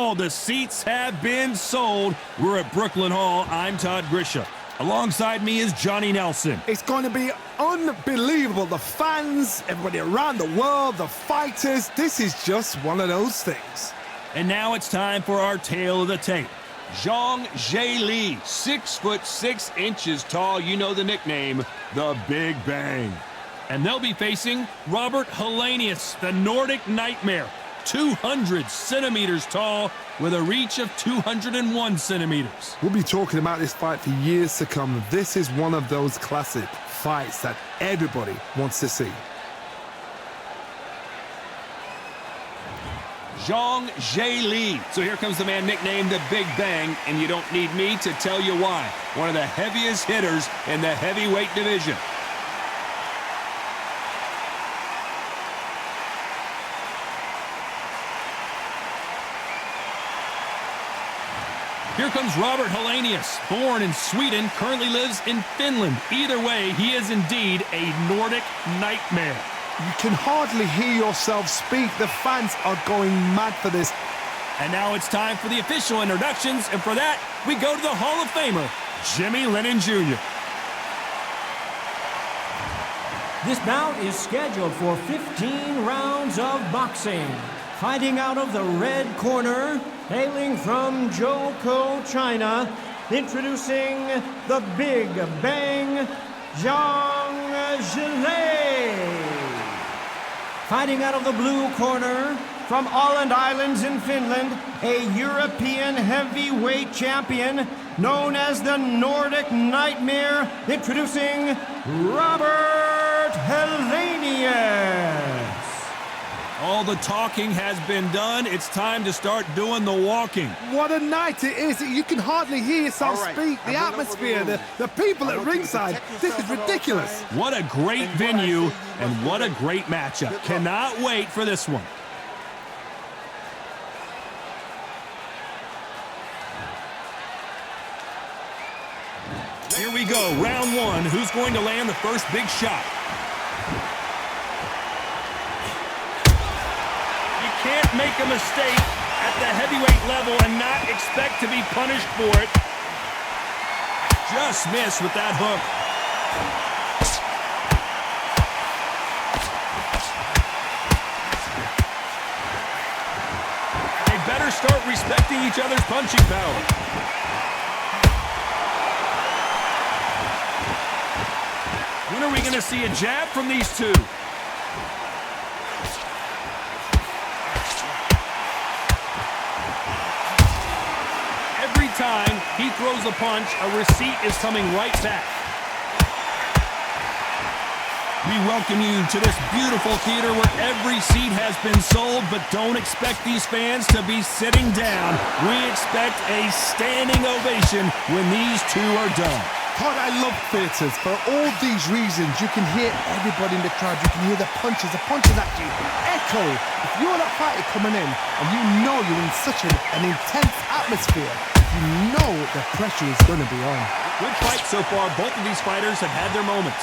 all the seats have been sold. We're at Brooklyn Hall. I'm Todd Grisha. Alongside me is Johnny Nelson. It's going to be unbelievable. The fans, everybody around the world, the fighters. This is just one of those things. And now it's time for our tale of the tape. Zhilei Zhang, 6'6" tall. You know the nickname, the Big Bang. And they'll be facing Robert Helenius, the Nordic Nightmare, 200 centimeters tall with a reach of 201 centimeters. We'll be talking about this fight for years to come. This is one of those classic fights that everybody wants to see. Zhilei. So here comes the man nicknamed the Big Bang, and you don't need me to tell you why. One of the heaviest hitters in the heavyweight division. Here comes Robert Helenius, born in Sweden, currently lives in Finland. Either way, he is indeed a Nordic nightmare. You can hardly hear yourself speak. The fans are going mad for this. And now it's time for the official introductions, and for that, we go to the Hall of Famer, Jimmy Lennon Jr. This bout is scheduled for 15 rounds of boxing. Fighting out of the red corner, hailing from Zhou, China, introducing the Big Bang, Zhilei. Fighting out of the blue corner, from Åland Islands in Finland, a European heavyweight champion known as the Nordic Nightmare, introducing Robert Helenius. All the talking has been done. It's time to start doing the walking. What a night it is. You can hardly hear yourself speak. The atmosphere, the people at ringside. This is ridiculous. What a great venue and what a great matchup. Cannot wait for this one. Here we go, round one. Who's going to land the first big shot? You can't make a mistake at the heavyweight level and not expect to be punished for it. Just missed with that hook. They better start respecting each other's punching power. When are we going to see a jab from these two? Every time he throws a punch, a receipt is coming right back. We welcome you to this beautiful theater where every seat has been sold, but don't expect these fans to be sitting down. We expect a standing ovation when these two are done. Todd, I love theatres. For all these reasons, you can hear everybody in the crowd. You can hear the punches actually echo. If you're that fighter coming in and you know you're in such an intense atmosphere, you know the pressure is going to be on. Good fight so far. Both of these fighters have had their moments.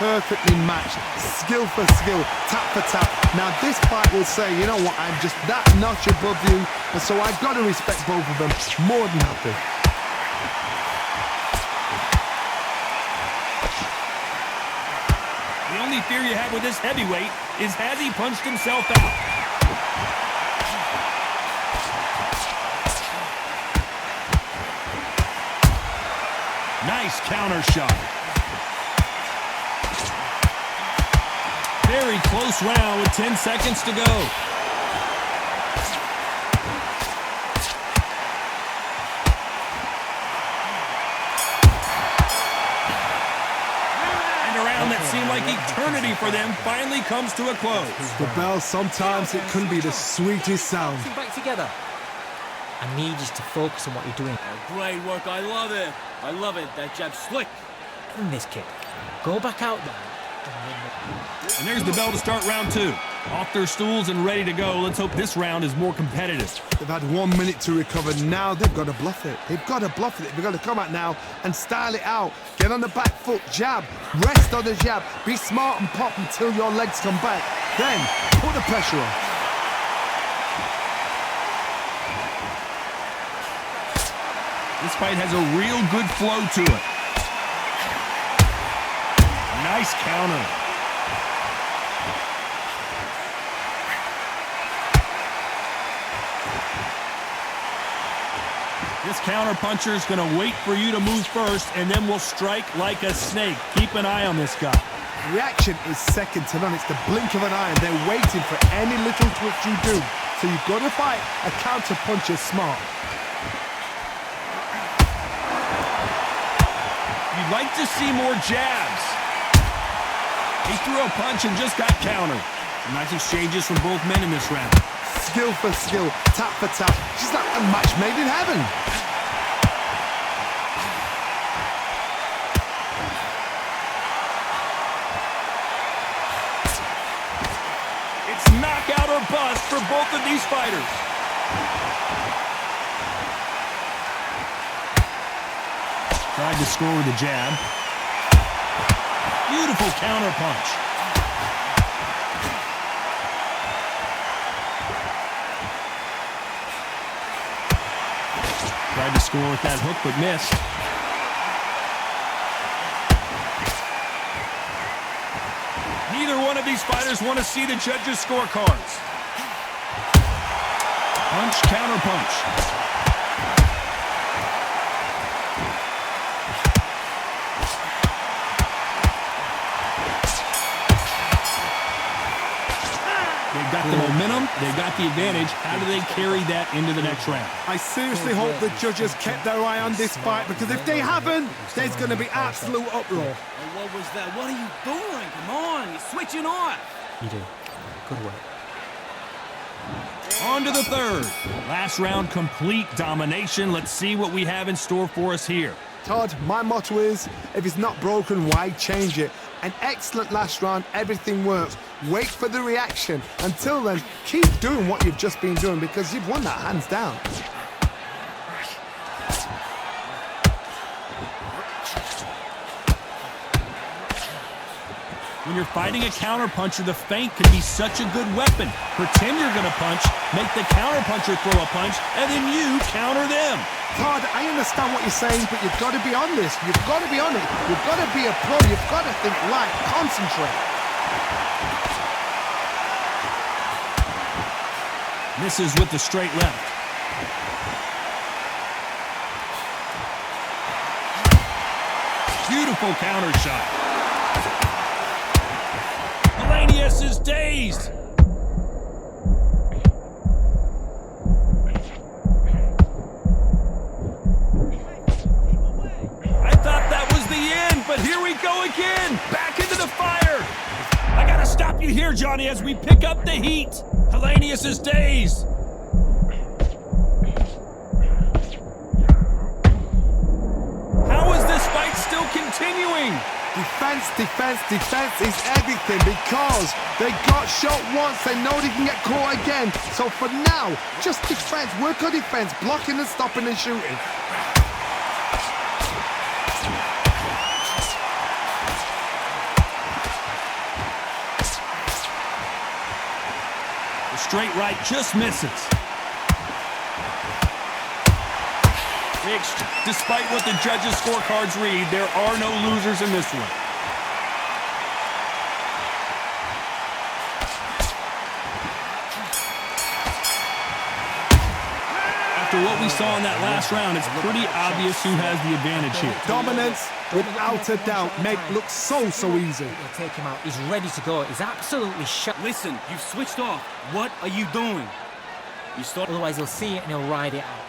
Perfectly matched, skill for skill, tap for tap. Now this fight will say, you know what, I'm just that notch above you, and so I've got to respect both of them. More than happy. The only fear you have with this heavyweight is has he punched himself out? Nice counter shot. Very close round with 10 seconds to go. That seemed like eternity for them finally comes to a close. The bell, sometimes it can be the sweetest sound. Back together. I need you to focus on what you're doing. Great work, I love it. I love it, that jab's slick. And this kid, go back out there. And there's the bell to start round two. Off their stools and ready to go. Let's hope this round is more competitive. They've had 1 minute to recover. Now they've got to bluff it. They've got to bluff it. They've got to come out now and style it out. Get on the back foot, jab. Rest on the jab. Be smart and pop until your legs come back. Then put the pressure on. This fight has a real good flow to it. Nice counter. This counter puncher is going to wait for you to move first, and then will strike like a snake. Keep an eye on this guy. Reaction is second to none. It's the blink of an eye, and they're waiting for any little twitch you do. So you've got to fight a counter puncher smart. You'd like to see more jabs. He threw a punch and just got countered. Some nice exchanges from both men in this round. Skill for skill, tap for tap. She's like a match made in heaven. It's knockout or bust for both of these fighters. Tried to score with a jab. Beautiful counter punch. Tried to score with that hook, but missed. Neither one of these fighters want to see the judges' scorecards. Punch, counter punch. They've got the momentum, they've got the advantage. How do they carry that into the next round? I seriously hope the judges kept their eye on this fight, because if they haven't, there's going to be absolute uproar. Oh, what was that? What are you doing? Come on, you're switching off. You do. Good work. On to the third. Last round, complete domination. Let's see what we have in store for us here. Todd, my motto is, if it's not broken, why change it? An excellent last round, everything works. Wait for the reaction. Until then, keep doing what you've just been doing, because you've won that hands down. When you're fighting a counterpuncher, the feint can be such a good weapon. Pretend you're going to punch, make the counterpuncher throw a punch, and then you counter them. Todd, I understand what you're saying, but you've got to be on this. You've got to be on it. You've got to be a pro. You've got to think light. Concentrate. Misses with the straight left. Beautiful counter shot. Helenius is dazed. I thought that was the end, but here we go again. Back into the fire. I gotta stop you here, Johnny, as we pick up the heat. Helenius is dazed. How is this fight still continuing? Defense, defense, defense is everything, because they got shot once. They know they can get caught again. So for now, just defense. Work on defense. Blocking and stopping and shooting. The straight right just misses. Mixed. Despite what the judges' scorecards read, there are no losers in this one. After what we saw in that last round, it's pretty obvious who has the advantage here. Dominance, without a doubt, make look so easy. He'll take him out. He's ready to go. He's absolutely shut. Listen, you've switched off. What are you doing? You start. Otherwise, he'll see it and he'll ride it out.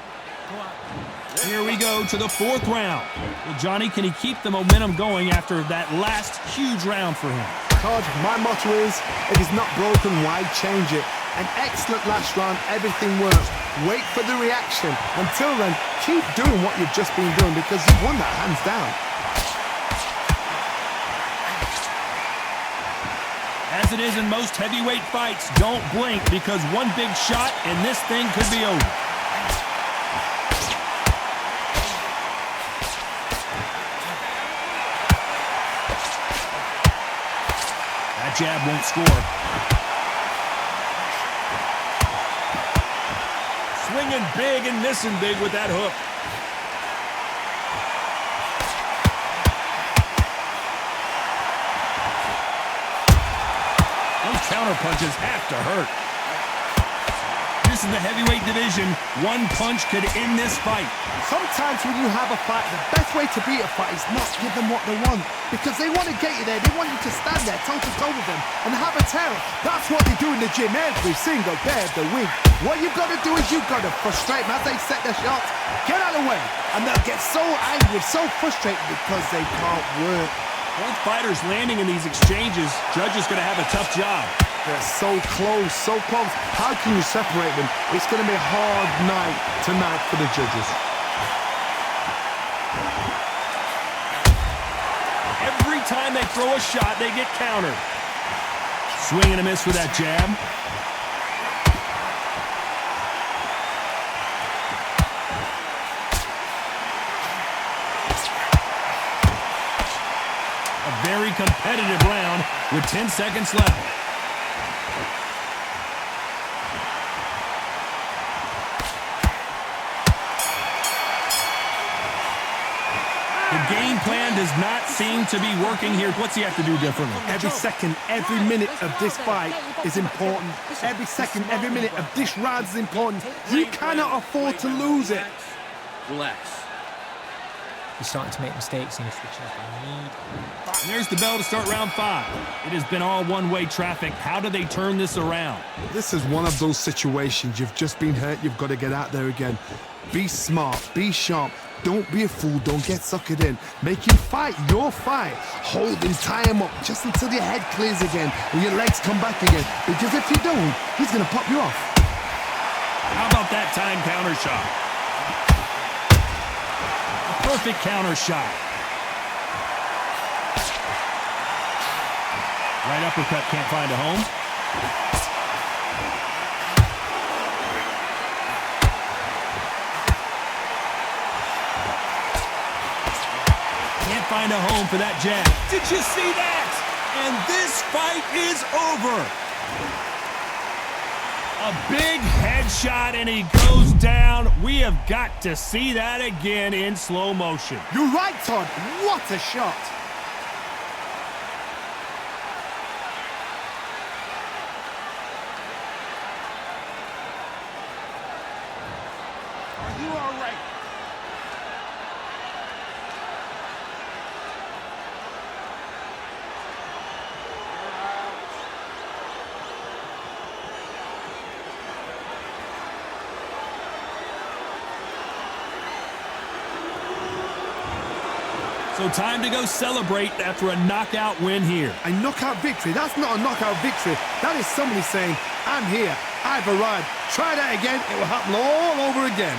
Here we go to the fourth round. Well, Johnny, can he keep the momentum going after that last huge round for him? Todd, my motto is, if it's not broken, why change it? An excellent last round, everything works. Wait for the reaction. Until then, keep doing what you've just been doing, because you've won that hands down. As it is in most heavyweight fights, don't blink, because one big shot and this thing could be over. That jab won't score. Swinging big and missing big with that hook. counter punches have to hurt. This is the heavyweight division. One punch could end this fight. Sometimes when you have a fight, the best way to beat a fight is not give them what they want. Because they want to get you there. They want you to stand there toe-to-toe with them and have a terror. That's what they do in the gym every single day of the week. What you've got to do is you've got to frustrate them as they set their shots. Get out of the way. And they'll get so angry, so frustrated because they can't work. Both fighters landing in these exchanges. Judge is going to have a tough job. They're so close, so close. How can you separate them? It's going to be a hard night tonight for the judges. Every time they throw a shot, they get countered. Swing and a miss with that jab. A very competitive round with 10 seconds left. The game plan does not seem to be working here. What's he have to do differently? Every second, every minute of this fight is important. Every second, every minute of this round is important. You cannot afford to lose it. Relax. He's starting to make mistakes in his switching up. And there's the bell to start round 5. It has been all one-way traffic. How do they turn this around? This is one of those situations. You've just been hurt. You've got to get out there again. Be smart. Be sharp. Don't be a fool. Don't get suckered in. Make him fight your fight. Hold him, tie him up just until your head clears again and your legs come back again. Because if you don't, he's going to pop you off. How about that time counter shot? A perfect counter shot. Right uppercut can't find a home. Can't find a home for that jab. Did you see that? And this fight is over. A big headshot and he goes down. We have got to see that again in slow motion. You're right, Todd. What a shot. Are you all right? So time to go celebrate after a knockout win here. A knockout victory? That's not a knockout victory. That is somebody saying, I'm here, I've arrived. Try that again, it will happen all over again.